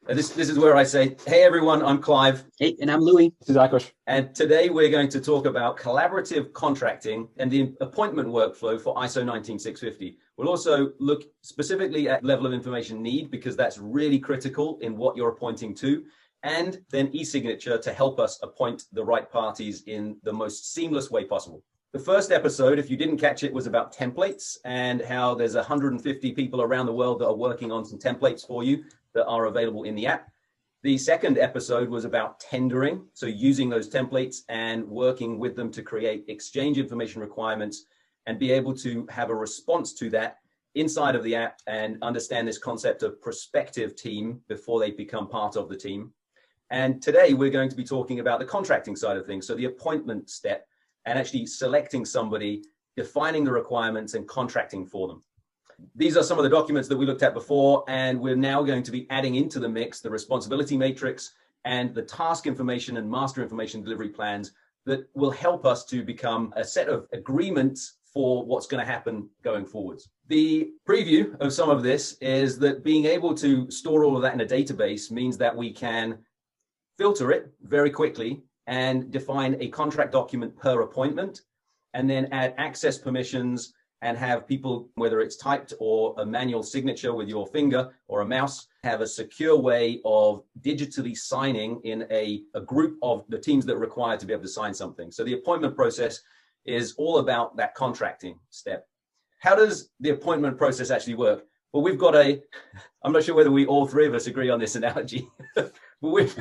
This is where I say, hey everyone, I'm Clive. Hey, and I'm Louis. This is Akash. And today we're going to talk about collaborative contracting and the appointment workflow for ISO 19650. We'll also look specifically at level of information need, because that's really critical in what you're appointing to, and then e-signature to help us appoint the right parties in the most seamless way possible. The first episode, if you didn't catch it, was about templates and how there's 150 people around the world that are working on some templates for you that are available in the app. The second episode was about tendering, so using those templates and working with them to create exchange information requirements and be able to have a response to that inside of the app and understand this concept of prospective team before they become part of the team. And today we're going to be talking about the contracting side of things, so the appointment step and actually selecting somebody, defining the requirements and contracting for them. These are some of the documents that we looked at before, and we're now going to be adding into the mix the responsibility matrix and the task information and master information delivery plans that will help us to become a set of agreements for what's going to happen going forwards. The preview of some of this is that being able to store all of that in a database means that we can filter it very quickly and define a contract document per appointment, and then add access permissions and have people, whether it's typed or a manual signature with your finger or a mouse, have a secure way of digitally signing in a group of the teams that are required to be able to sign something. So the appointment process is all about that contracting step. How does the appointment process actually work? Well, I'm not sure whether we all three of us agree on this analogy, but we've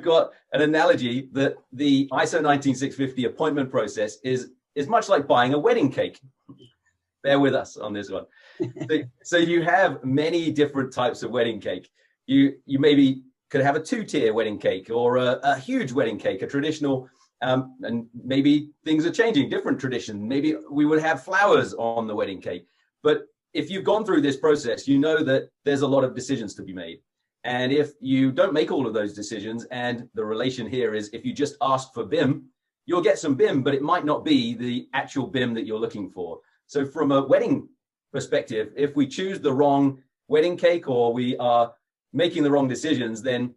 got an analogy that the ISO 19650 appointment process is much like buying a wedding cake. Bear with us on this one. So you have many different types of wedding cake. You maybe could have a two-tier wedding cake or a huge wedding cake, a traditional, and maybe things are changing, different tradition. Maybe we would have flowers on the wedding cake. But if you've gone through this process, you know that there's a lot of decisions to be made. And if you don't make all of those decisions, and the relation here is if you just ask for BIM, you'll get some BIM, but it might not be the actual BIM that you're looking for. So from a wedding perspective, if we choose the wrong wedding cake or we are making the wrong decisions, then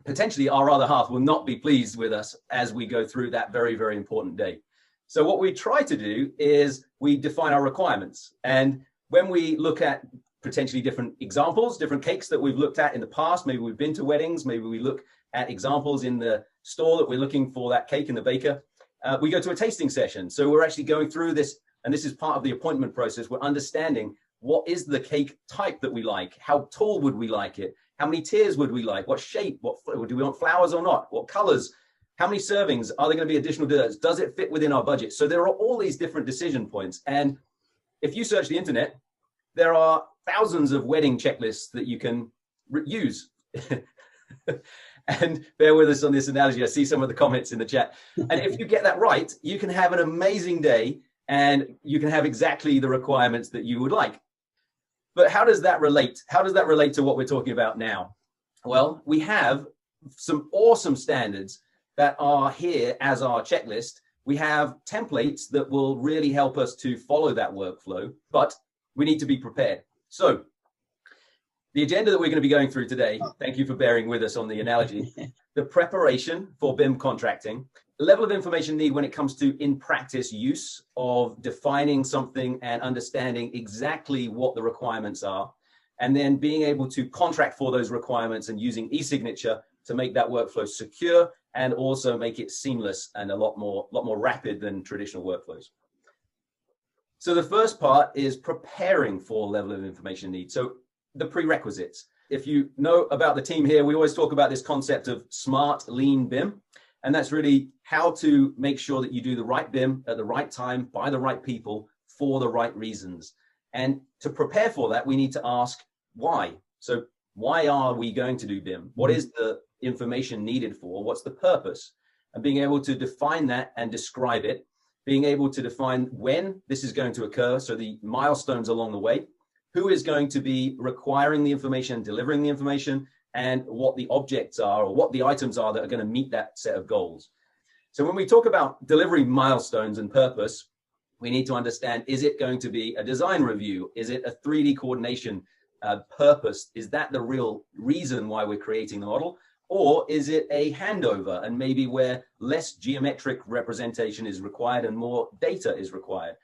potentially our other half will not be pleased with us as we go through that very, very important day. So what we try to do is we define our requirements. And when we look at potentially different examples, different cakes that we've looked at in the past, maybe we've been to weddings, maybe we look at examples in the store that we're looking for that cake in the baker, we go to a tasting session. So we're actually going through this. And this is part of the appointment process. We're understanding what is the cake type that we like? How tall would we like it? How many tiers would we like? What shape? Do we want flowers or not? What colors? How many servings? Are there going to be additional desserts? Does it fit within our budget? So there are all these different decision points. And if you search the internet, there are thousands of wedding checklists that you can use. And bear with us on this analogy. I see some of the comments in the chat. And if you get that right, you can have an amazing day. And you can have exactly the requirements that you would like. But how does that relate? How does that relate to what we're talking about now? Well, we have some awesome standards that are here as our checklist. We have templates that will really help us to follow that workflow, but we need to be prepared. So the agenda that we're going to be going through today, thank you for bearing with us on the analogy, the preparation for BIM contracting, level of information need when it comes to in practice use of defining something and understanding exactly what the requirements are, and then being able to contract for those requirements and using e-signature to make that workflow secure and also make it seamless and a lot more rapid than traditional workflows. So the first part is preparing for level of information need. So the prerequisites. If you know about the team here, we always talk about this concept of smart, lean BIM. And that's really how to make sure that you do the right BIM at the right time by the right people for the right reasons. And to prepare for that, we need to ask why. So why are we going to do BIM? What is the information needed for? What's the purpose? And being able to define that and describe it, being able to define when this is going to occur. So the milestones along the way, who is going to be requiring the information, delivering the information, and what the objects are or what the items are that are going to meet that set of goals. So when we talk about delivery milestones and purpose, we need to understand, is it going to be a design review? Is it a 3D coordination purpose? Is that the real reason why we're creating the model? Or is it a handover, and maybe where less geometric representation is required and more data is required?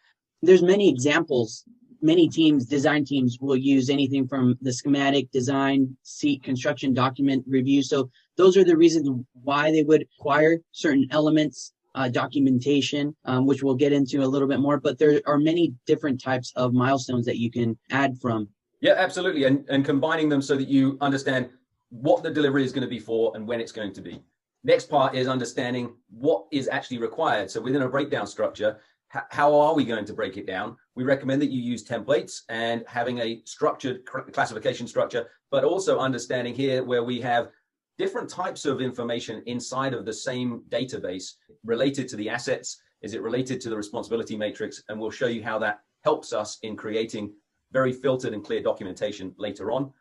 There's many examples. Many teams, design teams, will use anything from the schematic, design, seat, construction, document, review. So those are the reasons why they would acquire certain elements, documentation, which we'll get into a little bit more. But there are many different types of milestones that you can add from. Yeah, absolutely. And combining them so that you understand what the delivery is going to be for and when it's going to be. Next part is understanding what is actually required. So within a breakdown structure, how are we going to break it down? We recommend that you use templates and having a structured classification structure, but also understanding here where we have different types of information inside of the same database related to the assets. Is it related to the responsibility matrix? And we'll show you how that helps us in creating very filtered and clear documentation later on.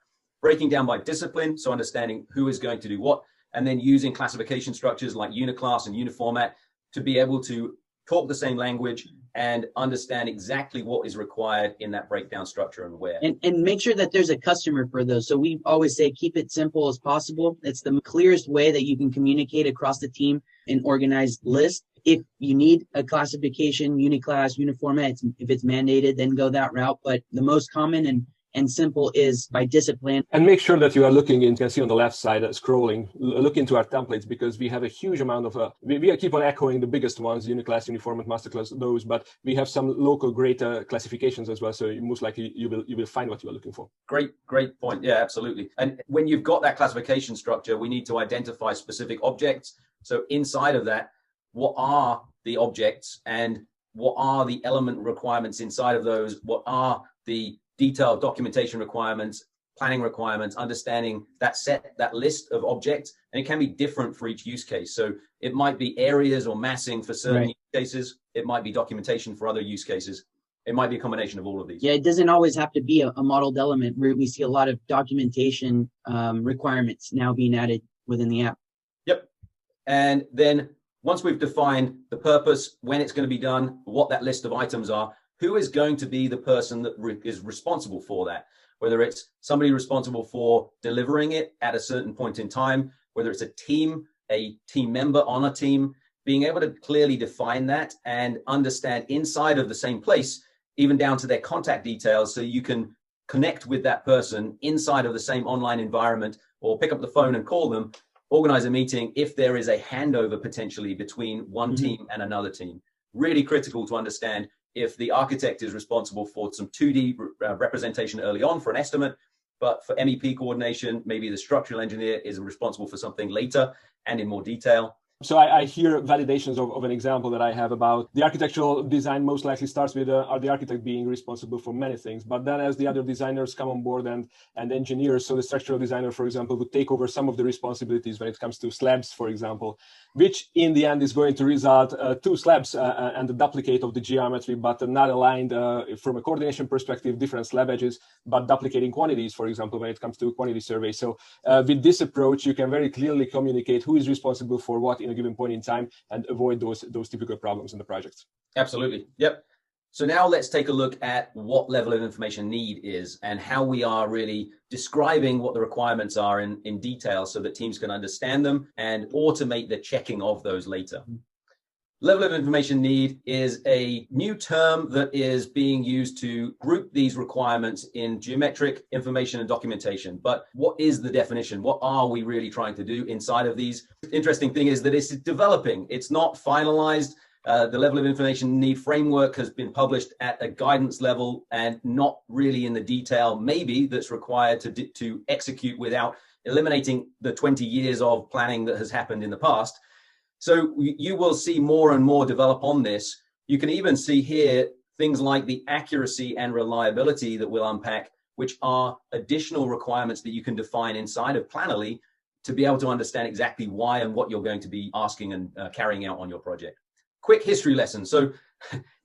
Breaking down by discipline, so understanding who is going to do what, and then using classification structures like Uniclass and Uniformat to be able to talk the same language and understand exactly what is required in that breakdown structure and where. And make sure that there's a customer for those. So we always say keep it simple as possible. It's the clearest way that you can communicate across the team an organized list. If you need a classification, Uniclass, Uniformat, if it's mandated, then go that route. But the most common and simple is by discipline. And make sure that you are looking in, you can see on the left side, scrolling, look into our templates, because we have a huge amount of, we keep on echoing the biggest ones, Uniclass, Uniformat, Masterclass, those, but we have some local great classifications as well. So most likely you will find what you are looking for. Great point. Yeah, absolutely. And when you've got that classification structure, we need to identify specific objects. So inside of that, what are the objects and what are the element requirements inside of those? What are the detailed documentation requirements, planning requirements, understanding that list of objects, and it can be different for each use case. So it might be areas or massing for certain use cases. It might be documentation for other use cases. It might be a combination of all of these. Yeah, it doesn't always have to be a modeled element. We see a lot of documentation requirements now being added within the app. Yep. And then once we've defined the purpose, when it's going to be done, what that list of items are, who is going to be the person that is responsible for that? Whether it's somebody responsible for delivering it at a certain point in time, whether it's a team member on a team, being able to clearly define that and understand inside of the same place, even down to their contact details, so you can connect with that person inside of the same online environment, or pick up the phone and call them, organize a meeting if there is a handover potentially between one team and another team. Really critical to understand if the architect is responsible for some 2D representation early on for an estimate, but for MEP coordination, maybe the structural engineer is responsible for something later and in more detail. So I hear validations of an example that I have about the architectural design most likely starts with the architect being responsible for many things. But then as the other designers come on board and engineers, so the structural designer, for example, would take over some of the responsibilities when it comes to slabs, for example, which in the end is going to result two slabs and the duplicate of the geometry, but not aligned from a coordination perspective, different slab edges, but duplicating quantities, for example, when it comes to quantity survey. So with this approach, you can very clearly communicate who is responsible for what in a given point in time and avoid those typical problems in the project. Absolutely. Yep. So now let's take a look at what level of information need is and how we are really describing what the requirements are in detail so that teams can understand them and automate the checking of those later. Level of information need is a new term that is being used to group these requirements in geometric information and documentation. But what is the definition? What are we really trying to do inside of these? Interesting thing is that it's developing. It's not finalized. The level of information need framework has been published at a guidance level and not really in the detail maybe that's required to execute without eliminating the 20 years of planning that has happened in the past. So you will see more and more develop on this. You can even see here things like the accuracy and reliability that we'll unpack, which are additional requirements that you can define inside of Planoly to be able to understand exactly why and what you're going to be asking and carrying out on your project. Quick history lesson. So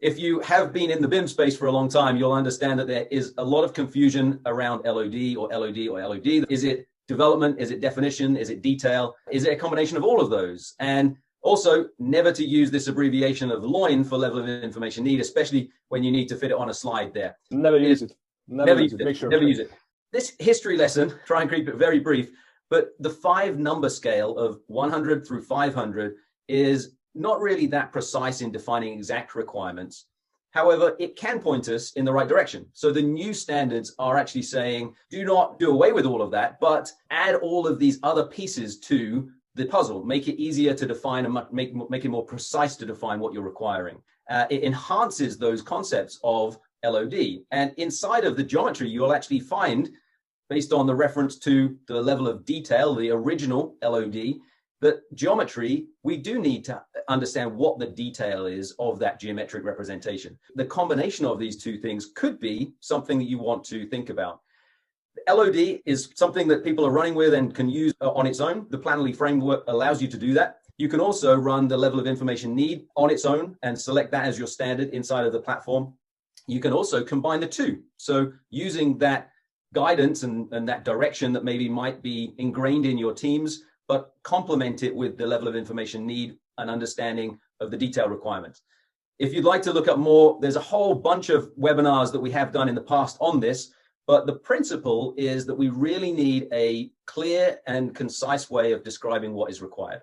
if you have been in the BIM space for a long time, you'll understand that there is a lot of confusion around LOD or LOD or LOD. Is it development? Is it definition? Is it detail? Is it a combination of all of those? And also, never to use this abbreviation of LOIN for level of information need, especially when you need to fit it on a slide there. Never use it. Never use it. Make sure. Never use it. this history lesson, try and keep it very brief, but the 5-number scale of 100 through 500 is not really that precise in defining exact requirements. However, it can point us in the right direction. So the new standards are actually saying, do not do away with all of that, but add all of these other pieces to the puzzle, make it easier to define and make it more precise to define what you're requiring. It enhances those concepts of LOD. And inside of the geometry, you'll actually find, based on the reference to the level of detail, the original LOD, that geometry, we do need to understand what the detail is of that geometric representation. The combination of these two things could be something that you want to think about. LOD is something that people are running with and can use on its own. The Planoly framework allows you to do that. You can also run the level of information need on its own and select that as your standard inside of the platform. You can also combine the two. So using that guidance and that direction that maybe might be ingrained in your teams, but complement it with the level of information need and understanding of the detailed requirements. If you'd like to look up more, there's a whole bunch of webinars that we have done in the past on this, but the principle is that we really need a clear and concise way of describing what is required.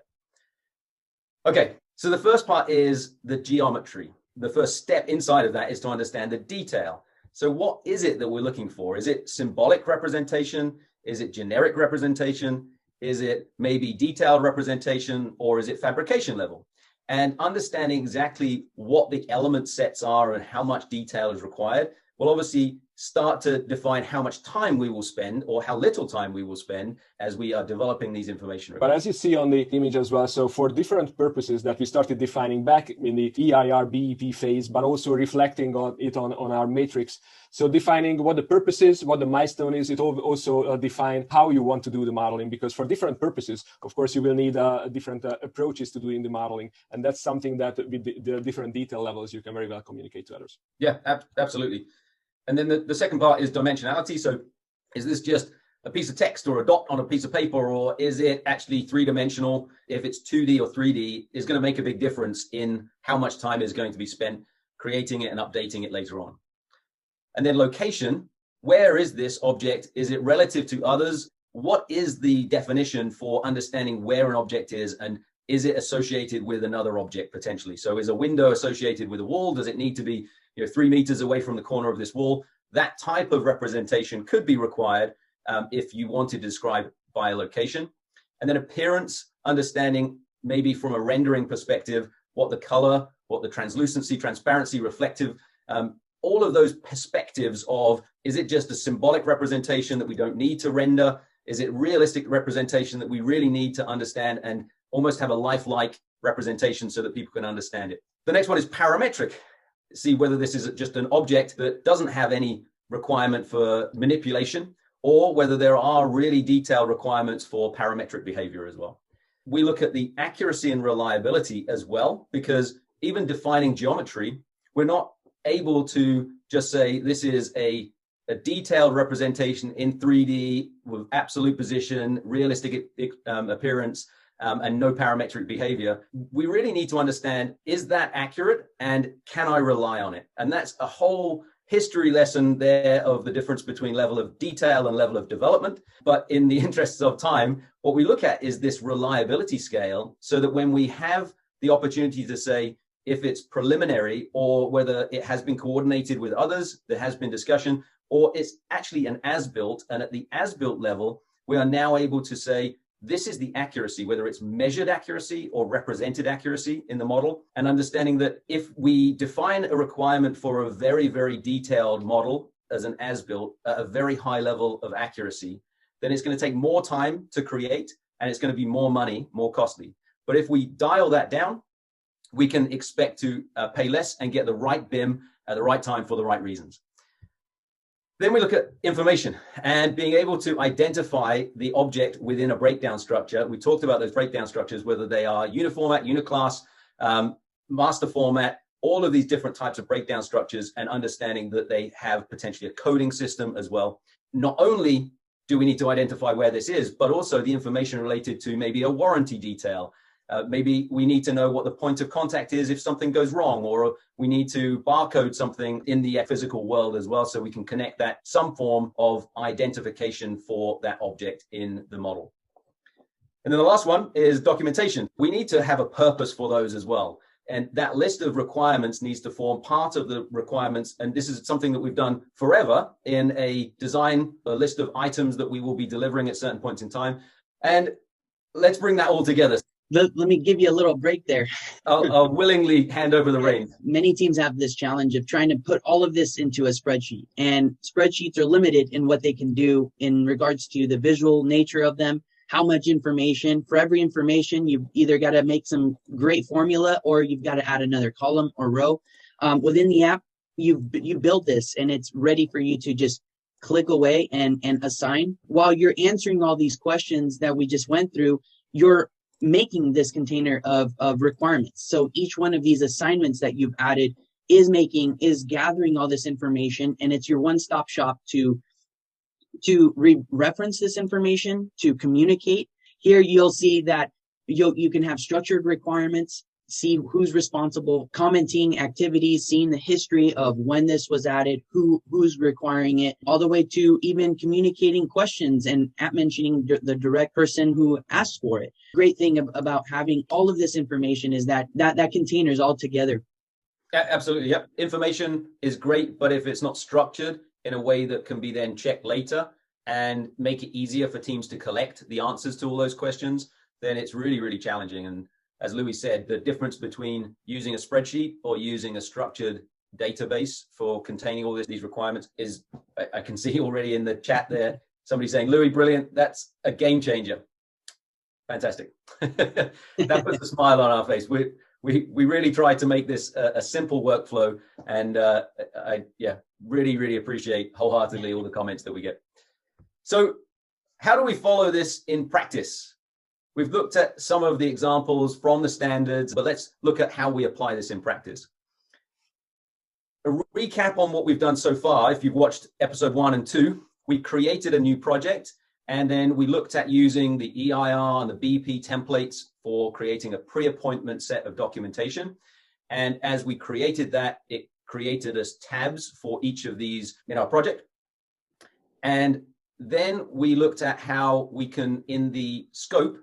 Okay, so the first part is the geometry. The first step inside of that is to understand the detail. So what is it that we're looking for? Is it symbolic representation? Is it generic representation? Is it maybe detailed representation, or is it fabrication level? And understanding exactly what the element sets are and how much detail is required will obviously start to define how much time we will spend or how little time we will spend as we are developing these information. But as you see on the image as well, so for different purposes that we started defining back in the EIR BEP phase, but also reflecting on it on our matrix. So defining what the purpose is, what the milestone is, it also define how you want to do the modeling, because for different purposes, of course, you will need different approaches to doing the modeling. And that's something that with the different detail levels, you can very well communicate to others. Yeah, absolutely. And then the second part is dimensionality. So is this just a piece of text or a dot on a piece of paper, or is it actually 3-dimensional? If it's 2D or 3D, is going to make a big difference in how much time is going to be spent creating it and updating it later on. And then location, where is this object? Is it relative to others? What is the definition for understanding where an object is, and is it associated with another object potentially? So is a window associated with a wall? Does it need to be 3 meters away from the corner of this wall? That type of representation could be required if you want to describe by location. And then appearance, understanding maybe from a rendering perspective, what the color, what the translucency, transparency, reflective, all of those perspectives of, is it just a symbolic representation that we don't need to render? Is it realistic representation that we really need to understand and almost have a lifelike representation so that people can understand it? The next one is parametric. See whether this is just an object that doesn't have any requirement for manipulation, or whether there are really detailed requirements for parametric behavior as well. We look at the accuracy and reliability as well, because even defining geometry, we're not able to just say this is a detailed representation in 3D with absolute position, realistic appearance, and no parametric behavior. We really need to understand, is that accurate and can I rely on it? And that's a whole history lesson there of the difference between level of detail and level of development. But in the interests of time, what we look at is this reliability scale, so that when we have the opportunity to say if it's preliminary or whether it has been coordinated with others, there has been discussion, or it's actually an as-built, and at the as-built level, we are now able to say, this is the accuracy, whether it's measured accuracy or represented accuracy in the model, and understanding that if we define a requirement for a very, very detailed model as an as-built at a very high level of accuracy, then it's going to take more time to create and it's going to be more money, more costly. But if we dial that down, we can expect to pay less and get the right BIM at the right time for the right reasons. Then we look at information and being able to identify the object within a breakdown structure. We talked about those breakdown structures, whether they are uniformat, uniclass, master format, all of these different types of breakdown structures, and understanding that they have potentially a coding system as well. Not only do we need to identify where this is, but also the information related to maybe a warranty detail, Maybe we need to know what the point of contact is if something goes wrong, or we need to barcode something in the physical world as well, so we can connect that some form of identification for that object in the model. And then the last one is documentation. We need to have a purpose for those as well. And that list of requirements needs to form part of the requirements. And this is something that we've done forever in a list of items that we will be delivering at certain points in time. And let's bring that all together. Let me give you a little break there. I'll willingly hand over the reins. Many teams have this challenge of trying to put all of this into a spreadsheet, and spreadsheets are limited in what they can do in regards to the visual nature of them, how much information. For every information, you've either got to make some great formula or you've got to add another column or row. Within the app, you build this and it's ready for you to just click away and assign. While you're answering all these questions that we just went through, you're making this container of requirements. So each one of these assignments that you've added is gathering all this information, and it's your one-stop shop to reference this information, to communicate. Here you'll see that you can have structured requirements, see who's responsible, commenting activities, seeing the history of when this was added, who's requiring it, all the way to even communicating questions and mentioning the direct person who asked for it. Great thing about having all of this information is that container is all together. Absolutely, yep. Information is great, but if it's not structured in a way that can be then checked later and make it easier for teams to collect the answers to all those questions, then it's really, really challenging. And as Louis said, the difference between using a spreadsheet or using a structured database for containing all these requirements is, I can see already in the chat there, somebody saying, Louis, brilliant, that's a game changer. Fantastic. That puts a smile on our face. We really try to make this a simple workflow, and I really appreciate wholeheartedly all the comments that we get. So how do we follow this in practice? We've looked at some of the examples from the standards, but let's look at how we apply this in practice. A recap on what we've done so far. If you've watched episode 1 and 2, we created a new project, and then we looked at using the EIR and the BP templates for creating a pre-appointment set of documentation. And as we created that, it created us tabs for each of these in our project. And then we looked at how we can, in the scope,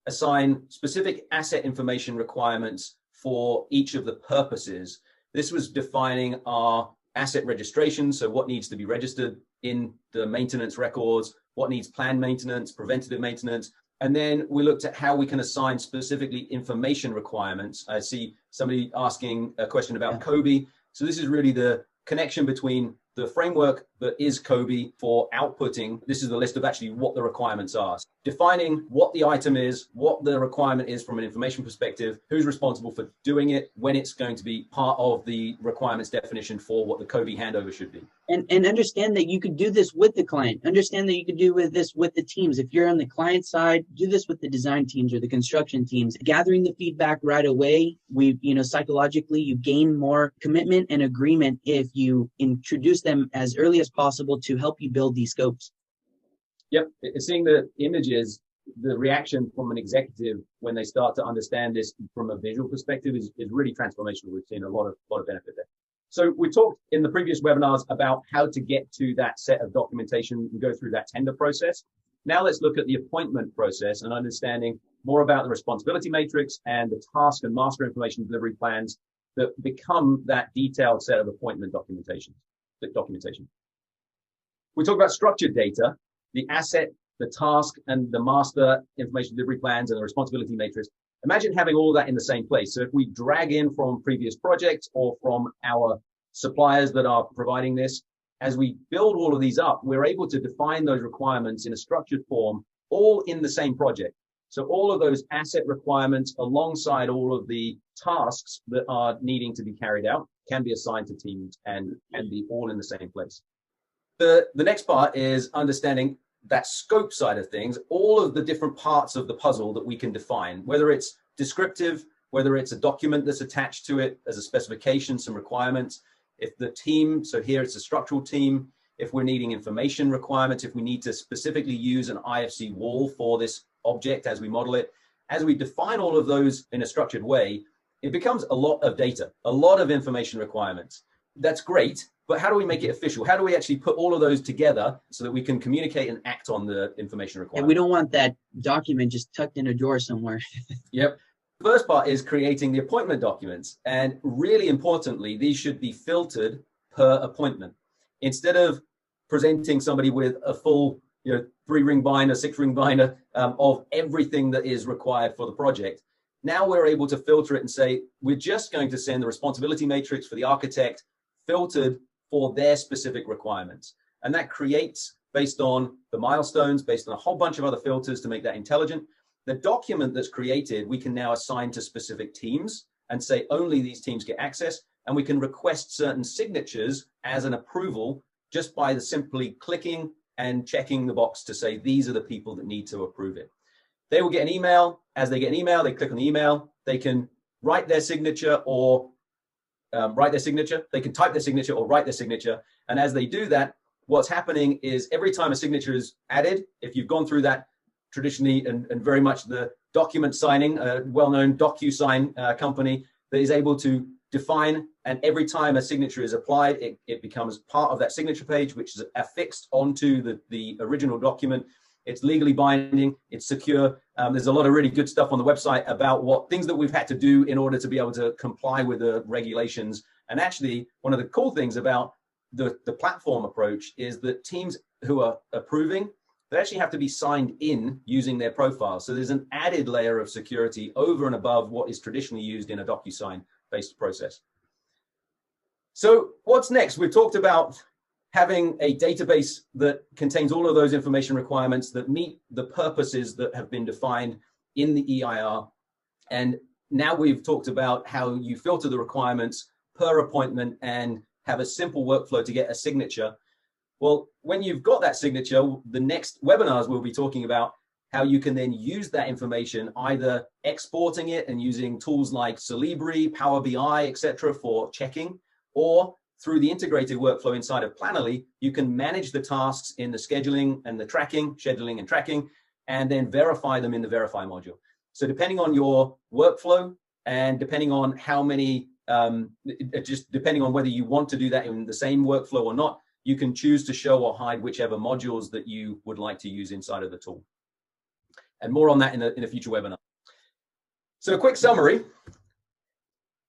assign specific asset information requirements for each of the purposes. This was defining our asset registration, so what needs to be registered in the maintenance records, what needs planned maintenance, preventative maintenance. And then we looked at how we can assign specifically information requirements. I see somebody asking a question about COBie. So this is really the connection between the framework that is COBie for outputting. This is the list of actually what the requirements are. Defining what the item is, what the requirement is from an information perspective, who's responsible for doing it, when it's going to be part of the requirements definition for what the COBie handover should be. And understand that you could do this with the client. Understand that you could do this with the teams. If you're on the client side, do this with the design teams or the construction teams. Gathering the feedback right away, psychologically, you gain more commitment and agreement if you introduce them as early as possible to help you build these scopes. Yep, seeing the images, the reaction from an executive when they start to understand this from a visual perspective is really transformational. We've seen a lot of benefit there. So we talked in the previous webinars about how to get to that set of documentation and go through that tender process. Now let's look at the appointment process and understanding more about the responsibility matrix and the task and master information delivery plans that become that detailed set of appointment documentation. We talk about structured data, the asset, the task, and the master information delivery plans and the responsibility matrix. Imagine having all that in the same place. So if we drag in from previous projects or from our suppliers that are providing this, as we build all of these up, we're able to define those requirements in a structured form, all in the same project. So all of those asset requirements alongside all of the tasks that are needing to be carried out can be assigned to teams and be all in the same place. The next part is understanding that scope side of things, all of the different parts of the puzzle that we can define, whether it's descriptive, whether it's a document that's attached to it as a specification, some requirements. If the team, so here it's a structural team, if we're needing information requirements, if we need to specifically use an IFC wall for this object as we model it, as we define all of those in a structured way, it becomes a lot of data, a lot of information requirements. That's great, but how do we make it official? How do we actually put all of those together so that we can communicate and act on the information requirements? And we don't want that document just tucked in a drawer somewhere. Yep. The first part is creating the appointment documents. And really importantly, these should be filtered per appointment. Instead of presenting somebody with a full 3-ring binder, 6-ring binder of everything that is required for the project, now we're able to filter it and say, we're just going to send the responsibility matrix for the architect filtered for their specific requirements. And that creates, based on the milestones, based on a whole bunch of other filters to make that intelligent, the document that's created, we can now assign to specific teams and say only these teams get access. And we can request certain signatures as an approval just by simply clicking and checking the box to say these are the people that need to approve it. They will get an email. As they get an email, they click on the email. They can write their signature or They can type their signature or write their signature. And as they do that, what's happening is every time a signature is added, if you've gone through that traditionally and very much the document signing, a well-known DocuSign company that is able to define, and every time a signature is applied, it becomes part of that signature page, which is affixed onto the original document. It's legally binding, it's secure. There's a lot of really good stuff on the website about what things that we've had to do in order to be able to comply with the regulations. And actually, one of the cool things about the platform approach is that teams who are approving, they actually have to be signed in using their profile. So there's an added layer of security over and above what is traditionally used in a DocuSign-based process. So what's next? We've talked about having a database that contains all of those information requirements that meet the purposes that have been defined in the EIR. And now we've talked about how you filter the requirements per appointment and have a simple workflow to get a signature. Well, when you've got that signature, the next webinars we'll be talking about how you can then use that information, either exporting it and using tools like Celebri, Power BI, etc. for checking, or through the integrated workflow inside of Planoly, you can manage the tasks in the scheduling and the tracking, scheduling and tracking, and then verify them in the Verify module. So depending on your workflow and depending on how many, just depending on whether you want to do that in the same workflow or not, you can choose to show or hide whichever modules that you would like to use inside of the tool. And more on that in a future webinar. So a quick summary.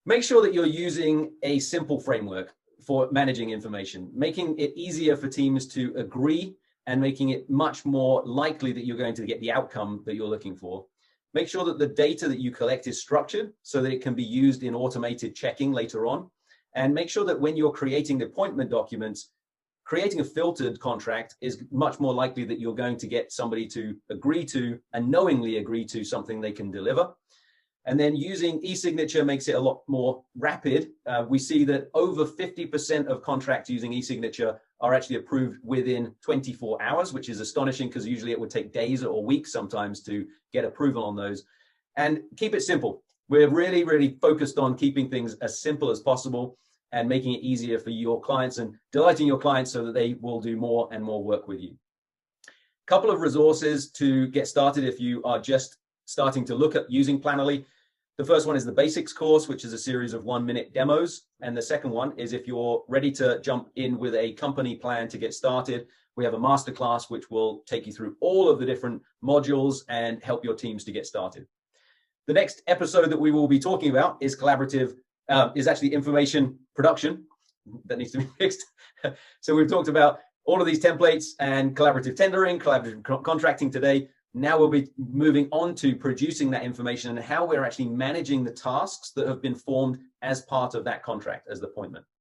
Make sure that you're using a simple framework for managing information, making it easier for teams to agree and making it much more likely that you're going to get the outcome that you're looking for. Make sure that the data that you collect is structured so that it can be used in automated checking later on. And make sure that when you're creating the appointment documents, creating a filtered contract is much more likely that you're going to get somebody to agree to and knowingly agree to something they can deliver. And then using e-signature makes it a lot more rapid. We see that over 50% of contracts using e-signature are actually approved within 24 hours, which is astonishing because usually it would take days or weeks sometimes to get approval on those. And keep it simple. We're really, really focused on keeping things as simple as possible and making it easier for your clients and delighting your clients so that they will do more and more work with you. A couple of resources to get started if you are just starting to look at using Planoly. The first one is the basics course, which is a series of 1-minute demos. And the second one is if you're ready to jump in with a company plan to get started, we have a masterclass which will take you through all of the different modules and help your teams to get started. The next episode that we will be talking about is actually information production. That needs to be fixed. So we've talked about all of these templates and collaborative tendering, collaborative contracting today. Now we'll be moving on to producing that information and how we're actually managing the tasks that have been formed as part of that contract as the appointment.